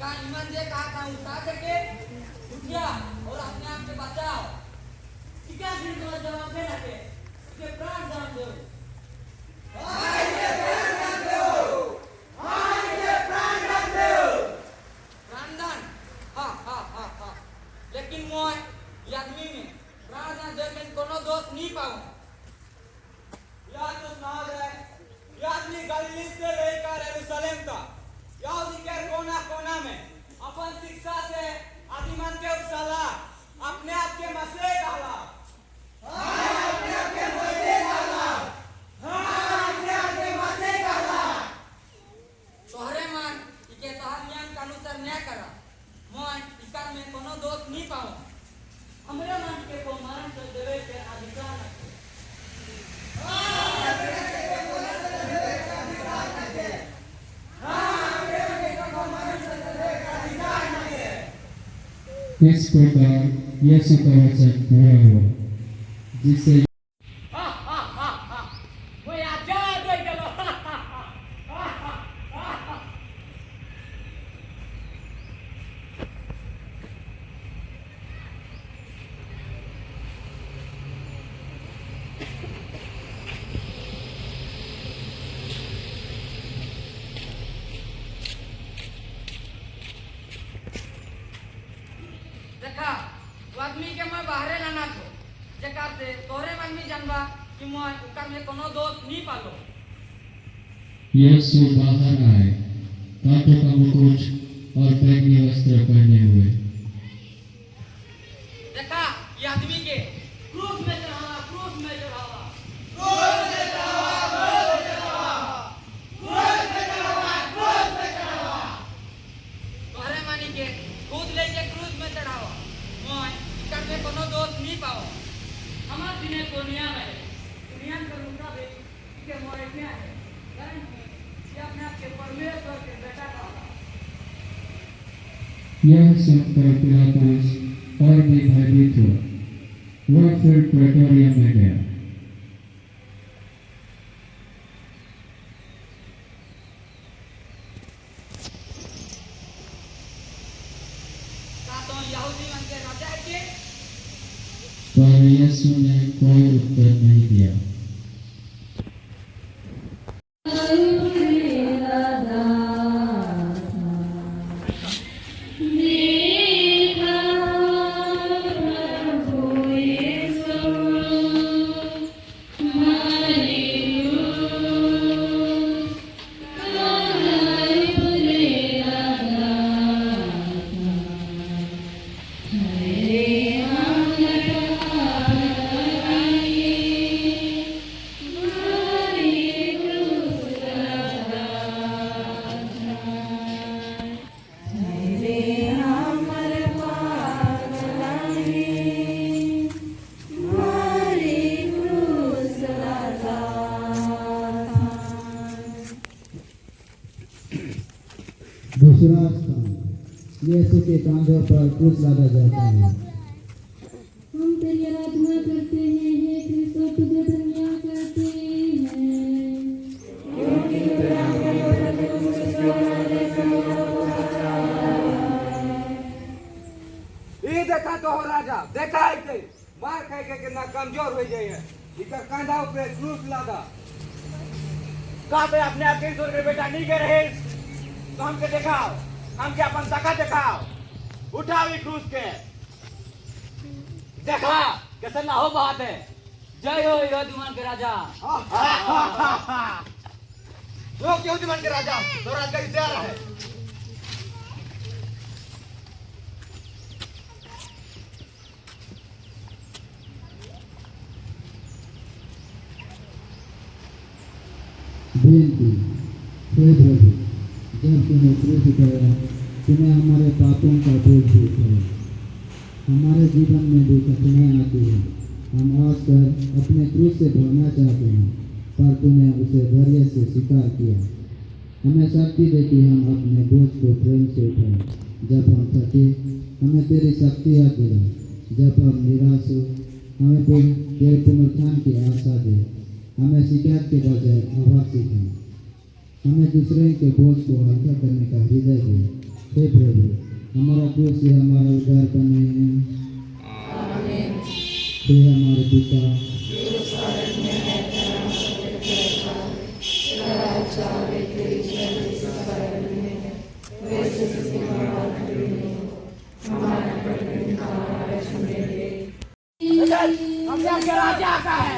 देखा ईमान जे कहा था उठा करके उठ गया और अपने आप से बचाओ। क्या फिर तो जवाब दे लगे कि प्राण दान दो। हाय ये प्राण दान दो, हाय ये प्राण दान दो। प्राण दान हा हा हा हा। लेकिन मोय ये आदमी में प्राण दान दे में कोनो दोष नहीं पाऊं। यह तो सुनाव है, यह आदमी गलील से लेकर यरूशलेम तक यहूदी के कोना कोना में अपन शिक्षा से आदिमान के उपसाला अपने आप के मसले डाला। हाँ अपने आप के मसले डाला, हाँ अपने आप के मसले डाला। तोहरे मान इके तोहर नियम के अनुसार न्याय करा। मोय इकार में कोनो दोष नहीं पाऊं। हमरे मान के को मरण से देवे के अधिकार है। इस प्रकार यीशु का वचन पूरा हुआ जिससे देखा वो आदमी के मैं बाहरे लाना थो जेकार से तोहरे मन में जानबा कि मैं उकर में कोनो दोष नहीं पालो। यीशु बाहर आए, कांटों का मुकुट और बैंगनी वस्त्र पहने हुए। देखा ये आदमी के क्रूस में चढ़ावा, क्रूस में चढ़ावा, क्रूस में चढ़ावा, क्रूस में चढ़ावा, क्रूस में चढ़ावा, क्रूस में चढ़ावा। तोहरे मानी के खुद लेके क्रूस में चढ़ावा। मैं इकर में कोनो दोष नहीं पाओ। हमार दिने को नियम है, नियम के मुताबिक के मोरे क्या है कारण कि ये अपने आप के परमेश्वर के बेटा का यह सुनकर पिलातुस और भी भयभीत हुआ। वह फिर प्रेटोरियम में गया। तो यहूदी मन के राजा है के पर यीशु ने कोई उत्तर नहीं दिया। दूसरा स्थान यीशु के कांधों पर क्रूस लादा जाता है। हम तेरी आराधना करते हैं, हे कृष्ण तुझे धन्यवाद करते हैं क्योंकि तूने हमें बदले मुझसे ये देखा तो हो राजा, देखा है के मार खाए के कितना कमजोर हो जाए है। इकर कांधा पे क्रूस लादा। कहा पे अपने आप के ईश्वर के बेटा नहीं के रहे तो हमके दिखाओ, हमके अपन ताकत दिखाओ। उठाओ ये क्रूस के देखा कैसे ना हो बात है। जय हो यहूदी के राजा। वो यहूदी के राजा तो राजा इतिहास है। बेनती, हे प्रभु, जब तूने क्रूस उठाया, तूने हमारे पापों का बोझ भी उठाया। हमारे जीवन में भी कठिनाई आती है। हम आकर अपने क्रूस से भागना चाहते हैं, पर तूने उसे धैर्य से स्वीकार किया। हमें शक्ति दे कि हम अपने बोझ को प्रेम से उठाएं। जब हम थके, हमें तेरी शक्ति दे। जब हम निराश हो, हमें तेरे पुनरुत्थान की आशा दे। हमें शिकायत के बजाय आभार सीखें। हमें दूसरे के बोझ को हल्का करने का हृदय दे। हे प्रभु, हमारा क्रूस से हमारा उद्धार करने हे हमारे पिता हमने आपके राजा का है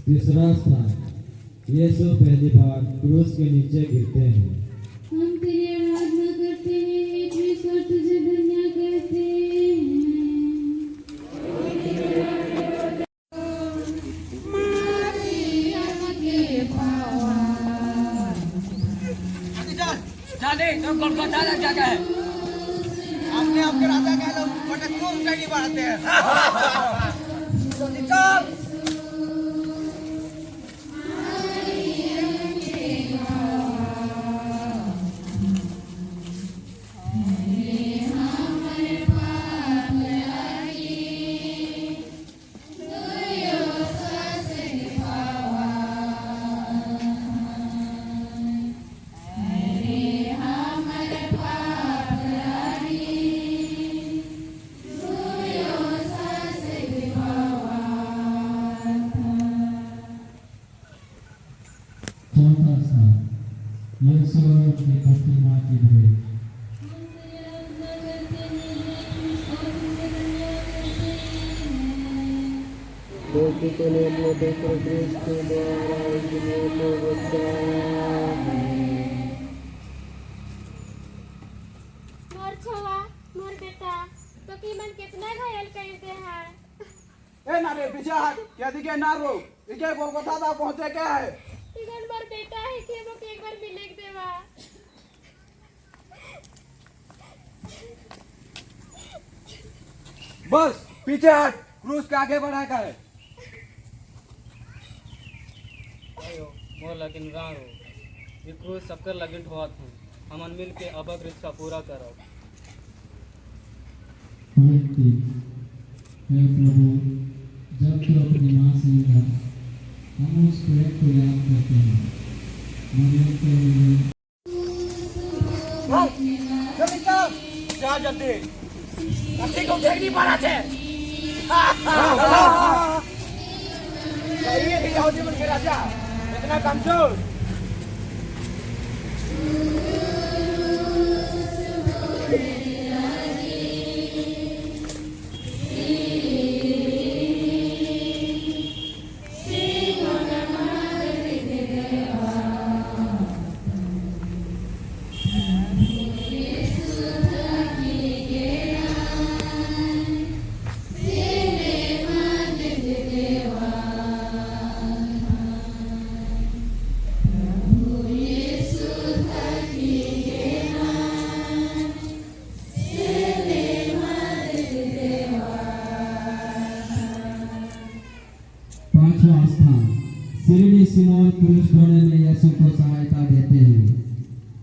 तीसरा स्थान, यीशु पहली बार क्रूस के नीचे गिरते हैं। हम तेरी आराधना करते हैं, हे कृष्ण, और तुझे धन्य कहते जाने तो कोलकाता तक जाके है। हमने आपके राजा का है बट क्रूस नहीं बढ़ाते हैं तो निकाल चौथा स्थान, यीशु और अपनी पत्नी माँ की भेंट। मोर छवा मोर बेटा तो की मन कितना घायल करते हैं ए ना रे पीछे हट क्या दिखे ना रो इके कोलकाता तक पहुंचे क्या है तिगन मोर बेटा है कि वो एक बार मिले देवा बस पीछे हट, क्रूस के आगे बढ़ा का है। मोर लगिन गाँव ये क्रूज सबकर लगिन होत हूँ हमन मिल के अबक रिश्ता पूरा करो। व्यक्ति, हे प्रभु, जब तू अपनी माँ से मिला, हम उस प्रेम को याद करते हैं। मरियम के लिए जल्दी चल जा जल्दी। कसी को देख नहीं पा रहा थे ये भी यहूदी बन के राजा इतना कमजोर। पांचवा स्थान, सिरनी सिमोन क्रूस ढोने में यीशु को सहायता देते हैं।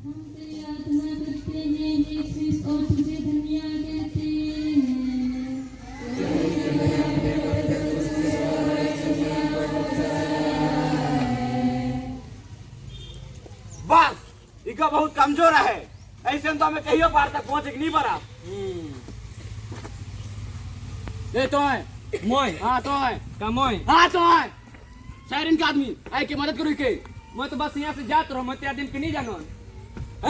हम तेरी आराधना करते हैं, हे कृष्ण, और तुझे धन्य कहते हैं। बस इका बहुत कमजोर है, ऐसे में तो हमें कहियो पार तक पहुंचे नहीं पड़ा। ये तो है मोय हाँ तो है का मोय हाँ तो है शहर इनका आदमी आई के मदद करो के मैं तो बस यहाँ से जात रहो मैं तेरा दिन के नहीं जानो।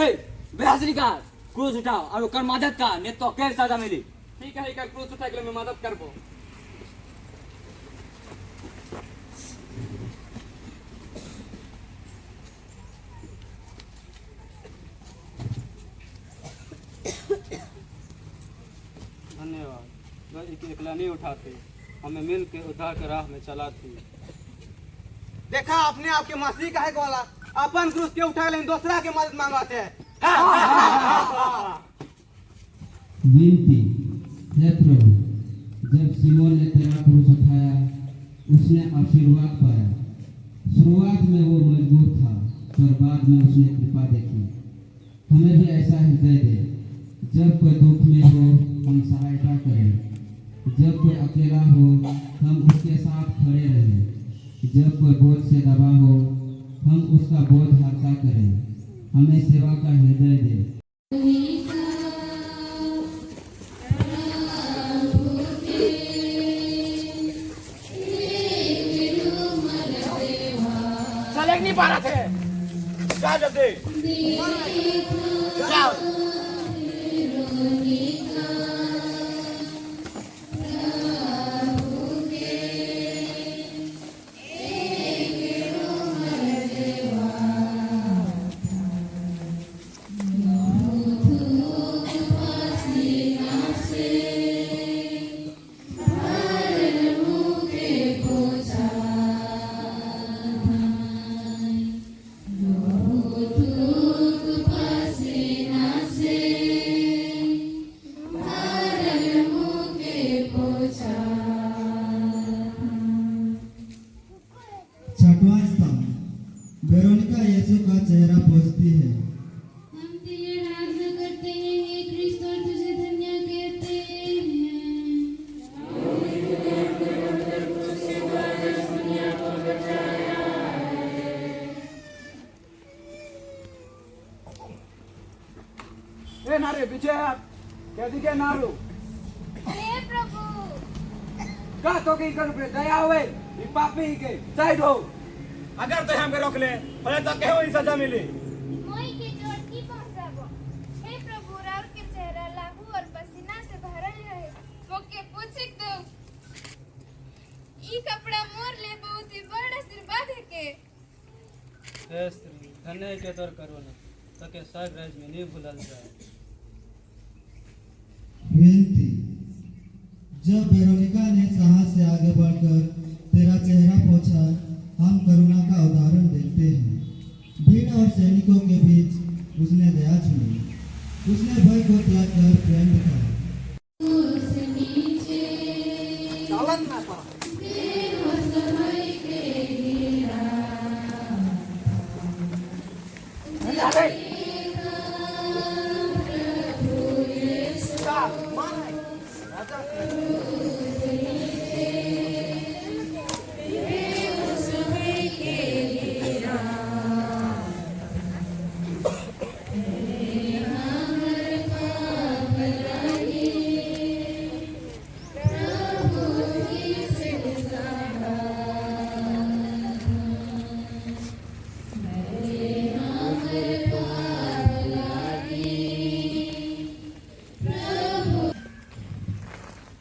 ए बेहसरी का क्रूस उठाओ और कर मदद का नहीं तो कैसे सजा मिली। ठीक है कर क्रूज उठा के लिए मैं मदद करबो। एक एकला नहीं उठाते, हमें मिल के उद्धार के राह में चलाती। देखा अपने आपके मसीह का है वाला अपन क्रूस के उठा लेकिन दूसरा के मदद मांगते हैं। विनती है प्रभु, जब सिमोन ने तेरा क्रूस उठाया उसने आशीर्वाद पाया। शुरुआत में वो मजबूर था पर बाद में उसने कृपा देखी। हमें भी ऐसा हृदय दे, जब कोई दुख में हो हम सहायता करें, जब कोई अकेला हो हम उसके साथ खड़े रहें, जब कोई बोझ से दबा हो हम उसका बोझ हल्का करें। हमें सेवा का हृदय दे। चले नहीं पा रहे थे, जा जल्दी जाओ। छठवां स्थान, वेरोनिका यीशु का चेहरा पोंछती है। हम तेरी आराधना करते हैं हे क्रिस्त और तुझे धन्य कहते हैं। ए नारे पीछे आप कैदी के नारू हे प्रभु, का तो की कर पे दया होए ई पापी के साइड हो। अगर तो हम पे रोक ले भले तो केहो ही सजा मिली। मोई के जोड़ की पहुंचाबो। हे प्रभु, राउर के चेहरा लाहू और पसीना से भरल रहे, मोके पूछे दो ई कपड़ा मोर ले बहुत ही बड़ आशीर्वाद है के। हे स्त्री, धन्य के तर करो ना, ताकि स्वर्ग राज्य में नहीं भूलल जाए। विनती, जब वेरोनिका ने साहस से आगे बढ़कर तेरा चेहरा पोंछा, हम करुणा का उदाहरण देखते हैं। भीड़ और सैनिकों के बीच उसने दया चुनी, उसने भय को त्याग कर प्रेम दिखाया। चालन ना पा अरे सा माने राजा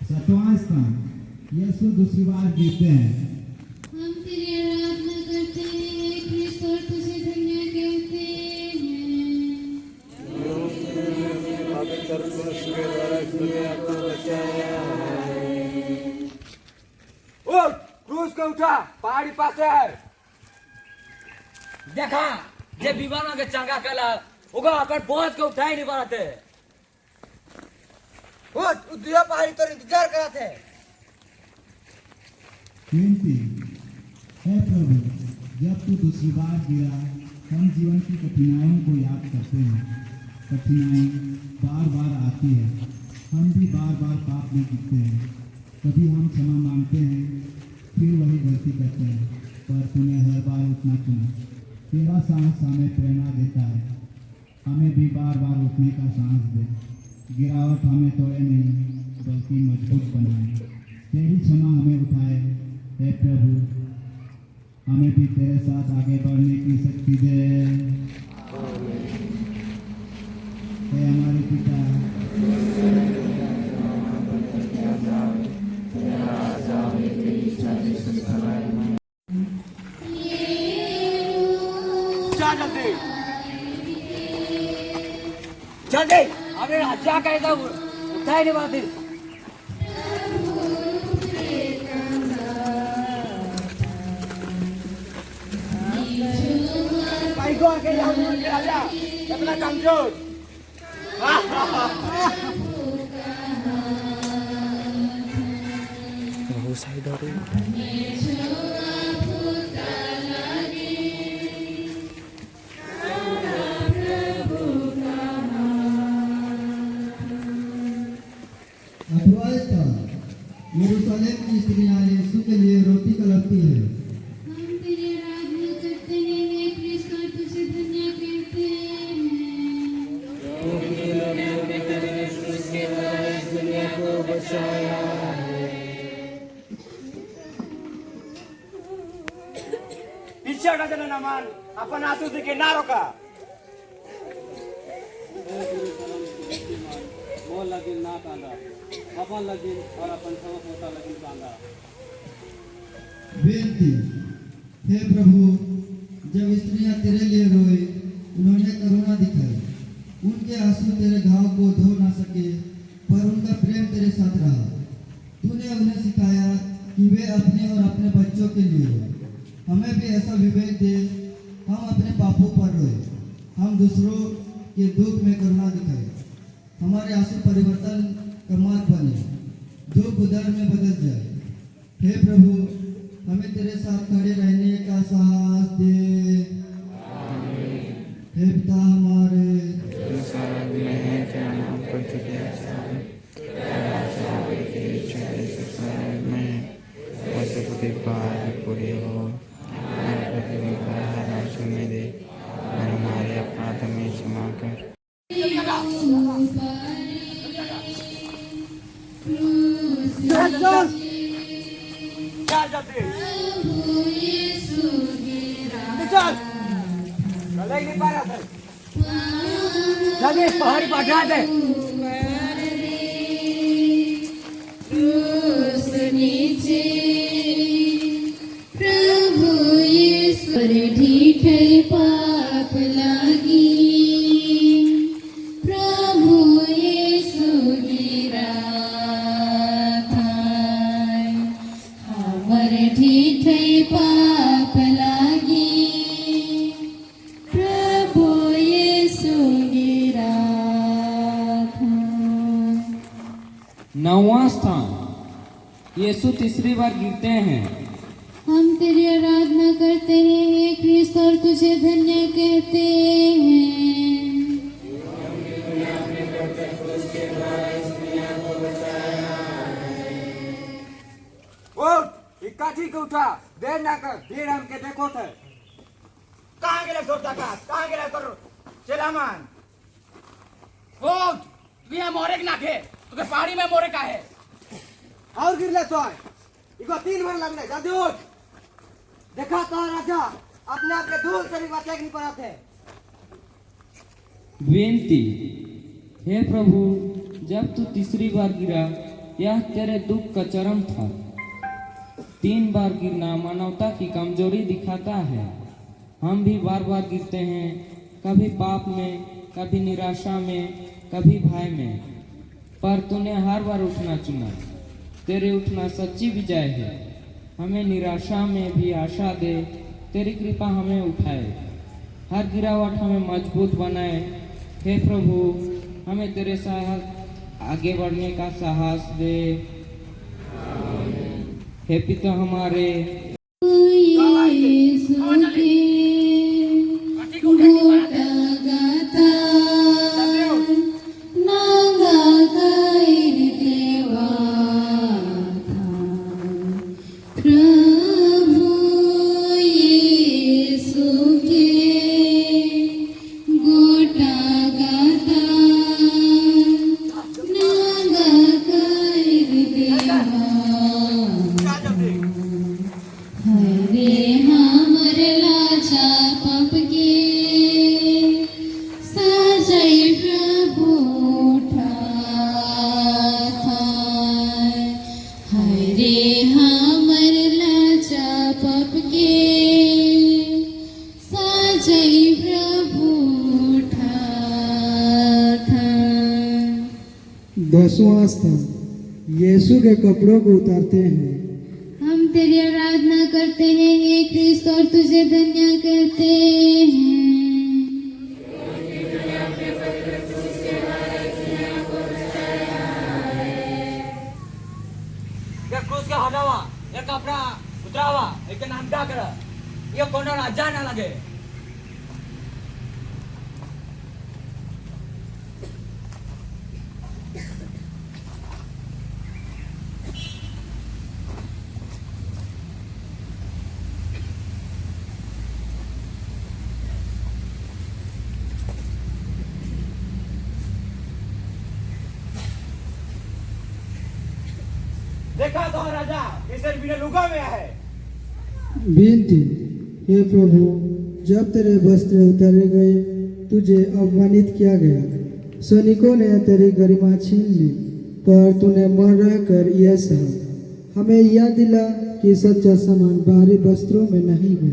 सातवां स्थान, यीशु दूसरी बार जीतते हैं। हम तेरी आराधना करते हैं हे क्रिस्त और तुझे धन्य कहते हैं। उठ क्रूस को उठा, पहाड़ी पासे है। देखा जे विमानों के चंगा कला उगा अपन बोझ को उठाई नहीं पाते। उठ उद्या पहाड़ी तो इंतजार करते हैं। विनती है प्रभु, जब तू दूसरी बार गिरा हम जीवन की कठिनाइयों को याद करते हैं। कठिनाई बार बार आती है, हम भी बार बार पाप में गिरते हैं। कभी हम क्षमा मांगते हैं फिर वही गलती करते हैं, पर तूने हर बार उठना चुना। तेरा साहस हमें प्रेरणा देता है, हमें भी बार बार उठने का साहस दे। गिरावट हमें तोड़े नहीं बल्कि मजबूत बनाए। तेरी क्षमा हमें उठाए हे प्रभु, हमें भी तेरे साथ आगे बढ़ने की शक्ति दे। हे हमारे पिता, जा जल्दी जल्दी। अबे क्या कहता हूँ, उठाई नहीं पाती। देखो आके यहूदियों के राजा कितना कमजोर। वो साइड हो रही अठवाइस था यरूशलेम की स्त्रियां यीशु के लिए रोटी कलपती है। हम तेरी आराधना करते हैं, हे कृष्ण, और तुझे धन्य कहते पीछे हटा देना नामान, अपन आंसू से के ना रोका। मोर लगिन ना कांदा, अपन लगिन और अपन सब पोता लगिन कांदा। बेनती, हे प्रभु, जब स्त्रियां तेरे लिए रोए, उन्होंने करुणा दिखाई। उनके आंसू तेरे घाव को धो ना सके, पर उनका प्रेम तेरे साथ रहा। तूने उन्हें सिखाया कि वे अपने और अपने बच्चों के लिए रोए। हमें भी ऐसा विवेक दे, हम अपने पापों पर रोए, हम दूसरों के दुख में करुणा दिखाए। हमारे आंसू परिवर्तन का मार्ग बने, दुख उधार में बदल जाए। हे प्रभु, हमें तेरे साथ खड़े रहने का साहस दे। हे पिता हमारे, पूरी हो दे और हमारे अपराध में क्षमा कर। चल जल्दी चल, चल नहीं पा रहा था। जल्दी पहाड़ी पर जा दे। प्रभु यीशु ढीठ पाप लागी, प्रभु यीशु गिरा थाय, हमर ढीठ पाप लागी, प्रभु यीशु गिरा थाय। 9वां स्थान, यीशु तीसरी बार गिरते हैं। हम तेरी आराधना करते हैं, हे कृष्ण, और तुझे धन्य कहते हैं। उठ, इकाठी को उठा, देर ना कर, देर हम के देखो थे। कहाँ गेला छोटा का, कहाँ गेला करो चलामान। उठ, बिया मोरे के नाखे, तुके पहाड़ी में मोरे का है। और गिरले तो है, इको 3 बार लगने, जल्दी उठ। देखा तो राजा, अपने आप के धूल से भी बचे नहीं पड़ा थे। बेनती, हे प्रभु, जब तू तीसरी बार गिरा, यह तेरे दुख का चरम था। 3 बार गिरना मानवता की कमजोरी दिखाता है। हम भी बार बार गिरते हैं, कभी पाप में, कभी निराशा में, कभी भय में, पर तूने हर बार उठना चुना। तेरे उठना सच्ची विजय है। हमें निराशा में भी आशा दे, तेरी कृपा हमें उठाए, हर गिरावट हमें मजबूत बनाए। हे प्रभु, हमें तेरे साथ आगे बढ़ने का साहस दे। हे पिता हमारे, यीशु के गोटा गाता, नागा गाइर देवा था। प्रभु यीशु के गोटा गाता, नागा गाइर देवा। हरे हमर लाचा पाप के, सजय प्रभु ठाथ। हरे हमर लाचा पाप के, सजय प्रभु ठाथ। 10वां स्थान, यीशु के कपड़ों को उतारते हैं। हम तेरी आराधना करते हैं, हे कृष्ण, और तुझे धन्य कहते हैं। ये कपड़ा उतरावा एक नाम क्या कर ये कोनो राजा ना लगे देखा तो राजा इसे बिना लुका में है विनती, हे प्रभु, जब तेरे वस्त्र उतारे गए तुझे अपमानित किया गया, सैनिकों ने तेरी गरिमा छीन ली, पर तूने मर रह कर यह सहा। हमें याद दिला कि सच्चा सामान बाहरी वस्त्रों में नहीं है।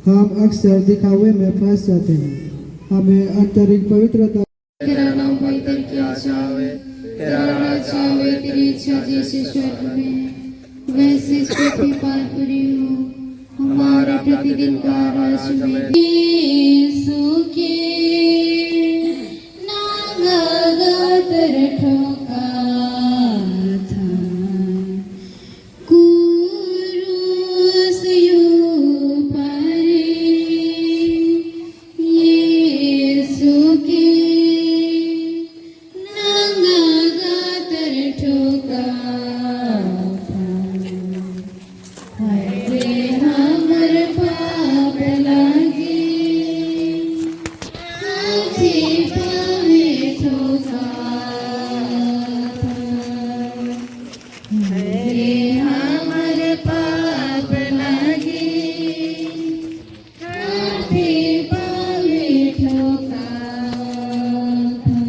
हम अक्सर दिखावे में फंस जाते हैं। हमें आंतरिक पवित्रता तेरा नाम पवित्र किया जाए, तेरा राज आवे, तेरी इच्छा जैसे स्वर्ग में है वैसे इस पृथ्वी पर पूरी हो। हमारा प्रतिदिन का राज में यीशु के नागागर ठोका था, क्रूस ऊपर यीशु के नागागर ठोका था। हरे हमर पाप लागे, हाथी पावे ठोका था। हरे हमर पाप लागे, हाथी पावे ठोका था।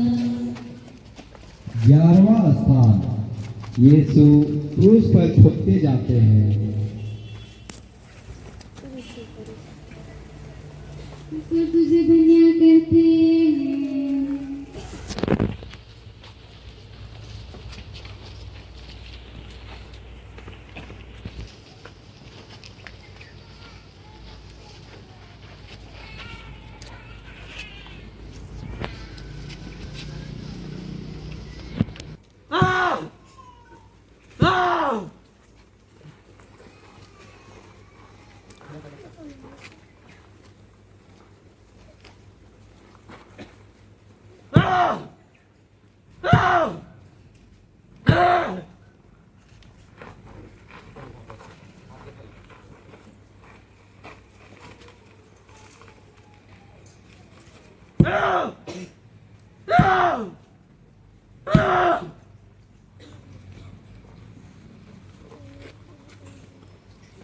11वां स्थान, यीशु क्रूस पर ठोके जाते हैं। ईश्वर तुझे धन्य कहते हैं।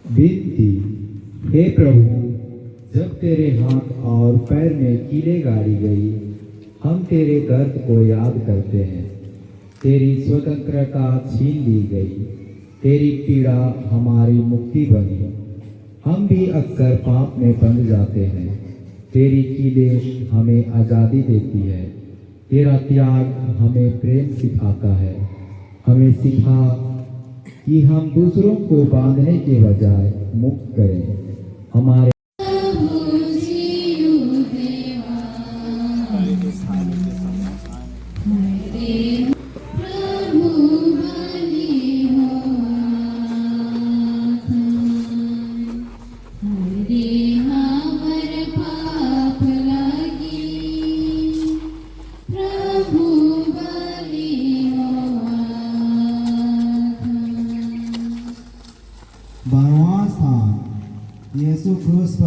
विनती, हे प्रभु, जब तेरे हाथ और पैर में कीले गाड़ी गई, हम तेरे दर्द को याद करते हैं। तेरी स्वतंत्रता छीन ली गई, तेरी पीड़ा हमारी मुक्ति बनी। हम भी अक्सर पाप में बंध जाते हैं, तेरी कीले हमें आज़ादी देती है। तेरा त्याग हमें प्रेम सिखाता है। हमें सिखा कि हम दूसरों को बांधने के बजाय मुक्त करें। हमारे बारहवां स्थान, यीशु क्रूस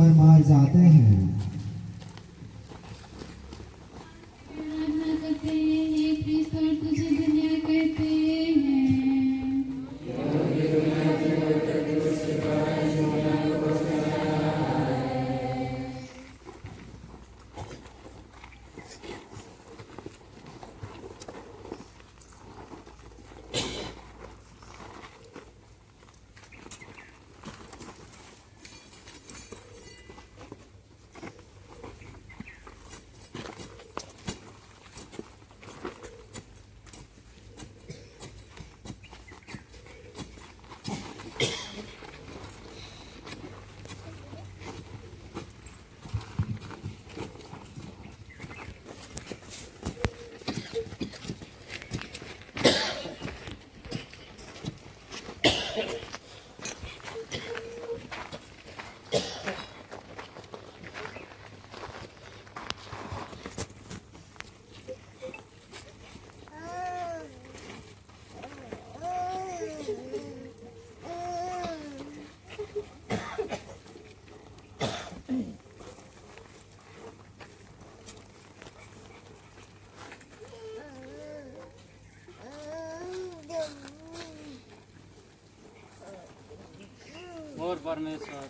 मोर परमेश्वर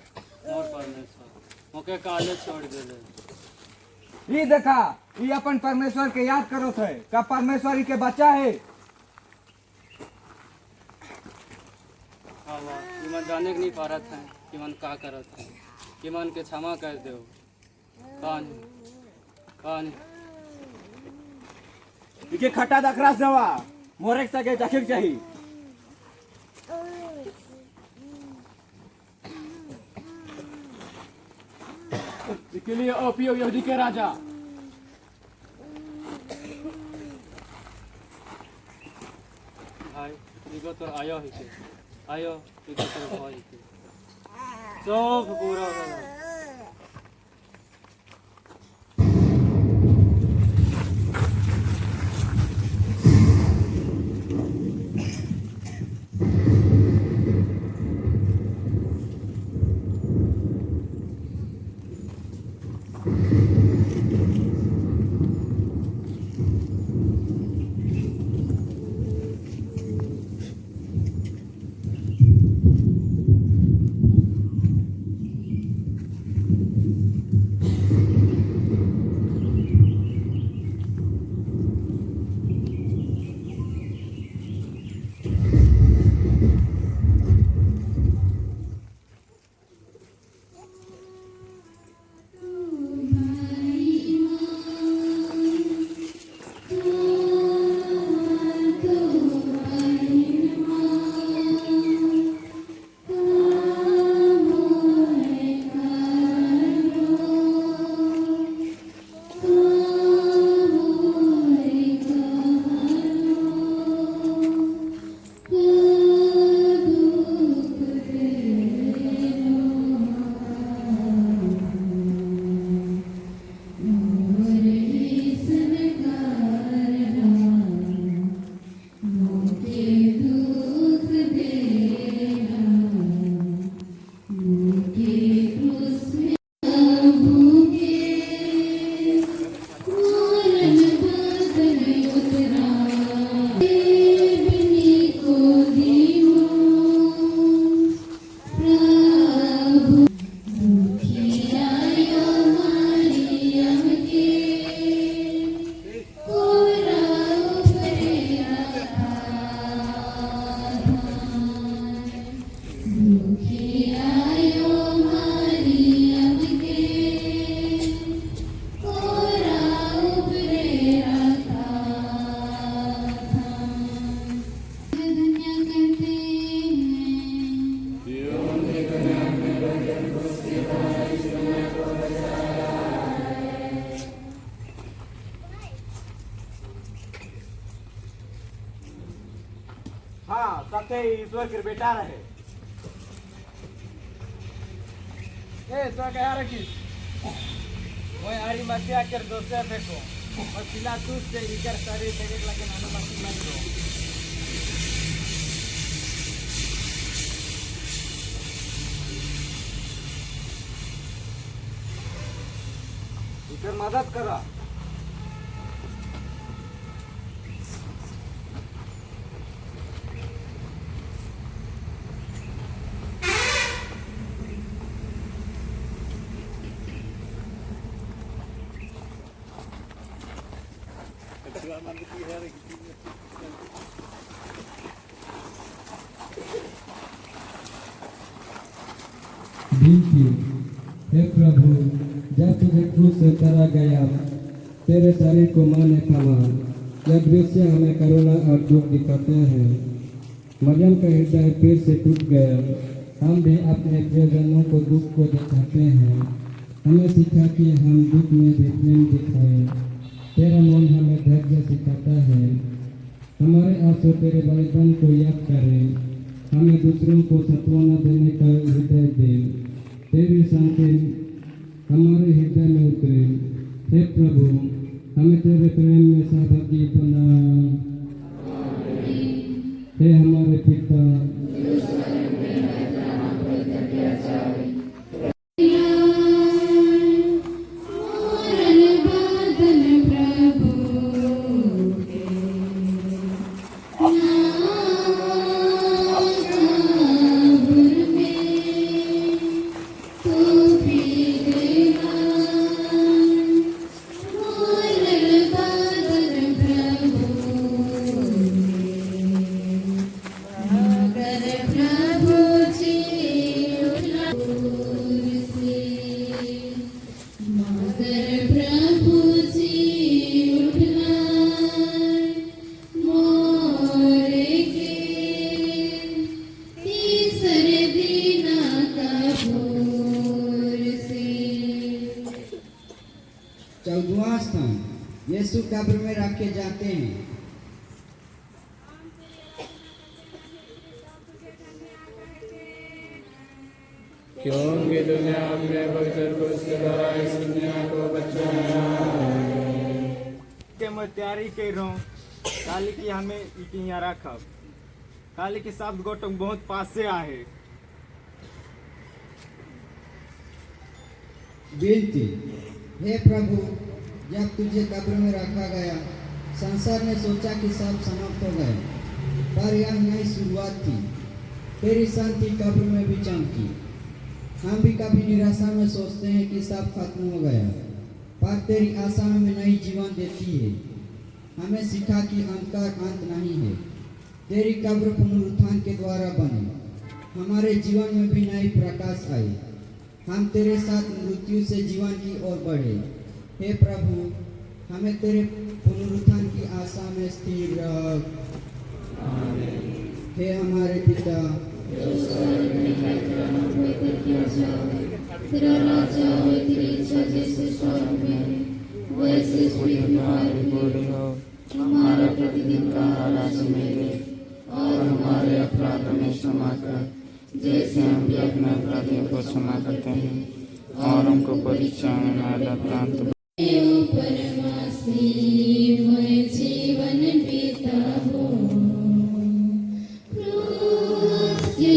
मोके काले छोड़ देले। ये देखा, ये अपन परमेश्वर के याद करो थे, का परमेश्वर ही के बच्चा है। हवा कि मन जाने के नहीं पारत है कि मन का करत है, कि मन के क्षमा कर दो। कान इके खट्टा दखरास दवा मोरे सके जखिर चाहिए। इसके लिए ओपियो यहूदी के राजा भाई इगो तो आयो ही के आयो इगो तो भाई के सब पूरा हो गया। हाँ, सत्य ईश्वर के बेटा रहे। तो क्या रखी वही हरी मतिया कर दोसे फेंको और पिला दूध से इकर शरीर देखे लगे नानो मस्ती मत दो। इकर मदद करा। विनती, हे प्रभु, जब तुझे क्रूस से उतारा गया, तेरे शरीर को मां ने थामा। यह दृश्य हमें करुणा और दुख दिखाते हैं। मरियम का हृदय फिर से टूट गया। हम भी अपने प्रियजनों को दुख को दिखाते हैं। हमें सिखा कि हम दुख में भी प्रेम दिखाएं। तेरा मौन हमें धैर्य सिखाता है। हमारे आंसू तेरे बलिदान को याद करें। हमें दूसरों को सांत्वना देने का हृदय दे। तेरी शांति हमारे हृदय में उतरे। हे प्रभु, हमें तेरे प्रेम में सहभागी बना। हे हमारे पिता, यीशु कब्र में रखे जाते हैं। क्योंकि दुनिया अपने भक्तों को उसके द्वारा इस दुनिया को बचाया के मैं तैयारी कर रहा हूँ काली की हमें यहाँ रखब काली के शब्द गोटक बहुत पास से आए विनती, हे प्रभु, जब तुझे कब्र में रखा गया, संसार ने सोचा कि सब समाप्त हो गए, पर यह नई शुरुआत थी। तेरी शांति कब्र में भी चमकी। हम भी कभी निराशा में सोचते हैं कि सब खत्म हो गया, पर तेरी आशा हमें नई जीवन देती है। हमें सिखा कि अंत का अंत नहीं है। तेरी कब्र पुनरुत्थान के द्वारा बनी, हमारे जीवन में भी नई प्रकाश आई। हम तेरे साथ मृत्यु से जीवन की ओर बढ़े। हे प्रभु, हमें तेरे पुनरुत्थान की आशा में स्थिर रख। हे हमारे पिता, तेरा राज्य आवे, तेरी इच्छा जैसे स्वर्ग में है, वैसे पृथ्वी पर पूरी हो। हमारा प्रतिदिन का आहार आज हमें दे, और हमारे अपराध में क्षमा कर जैसे हम भी अपने अपराधियों को क्षमा करते हैं, और हमको परीक्षा में न डालना परमासी मैं जीवन बीता हो क्रूस के